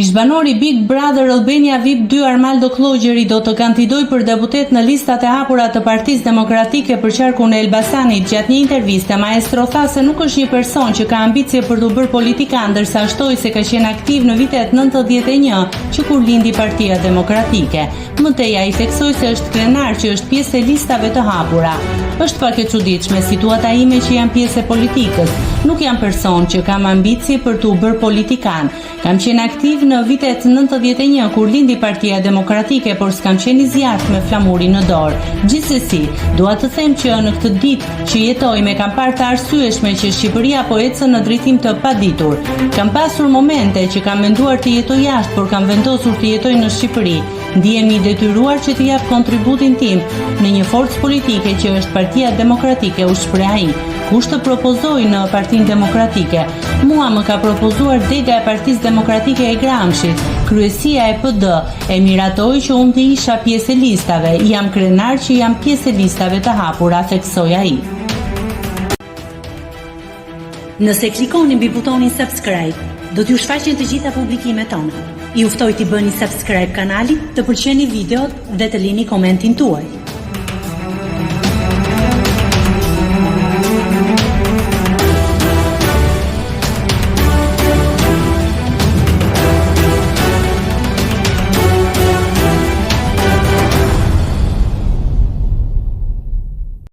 Ish-banori Big Brother Albania VIP 2 Armaldo Klogjeri do të kandidojë për deputet në listat e hapura të Partisë Demokratike për qarkun e Elbasanit. Gjatë një interviste, maestro tha se nuk është një person që ka ambicie për të bërë politika, ndërsa shtoi se ka qenë aktiv në vitet 91 që kur lindi Partia Demokratike. Mëtej ai theksoi se është krenar që është pjesë e listave të hapura. Është pak e çuditshme situata ime që jam pjesë e politikës. Nuk jam person që kam ambicie për të bërë politikan. Kam qenë aktiv në vitet 91 kur lindi Partia Demokratike, por s'kam qenë i zjarrt me flamurin në dorë. Gjithsesi, dua të them që në këtë ditë që jetojmë kam parë të arsyeshme që Shqipëria po ecën në drejtim të paditur. Kam pasur momente që kam menduar të jetoj jashtë, por kam vendosur të jetoj në Shqipëri. Ndihemi i detyruar që të jap kontributin tim në një forcë politike që është Partia Demokratike, u shpreh ai. Kush të propozoi në Partinë Demokratike? Mua më ka propozuar dega e Partisë Demokratike e Gramshit, kryesia e PD, e miratoi që unë të isha pjesë e listave. Jam krenar që jam pjesë e listave të hapura, theksoi ai. Nëse klikoni mbi butonin subscribe, do t'ju shfaqen të gjitha publikimet tona. Ju ftoj t'i bëni subscribe kanalit, të pëlqeni videot dhe të lini komentin tuaj.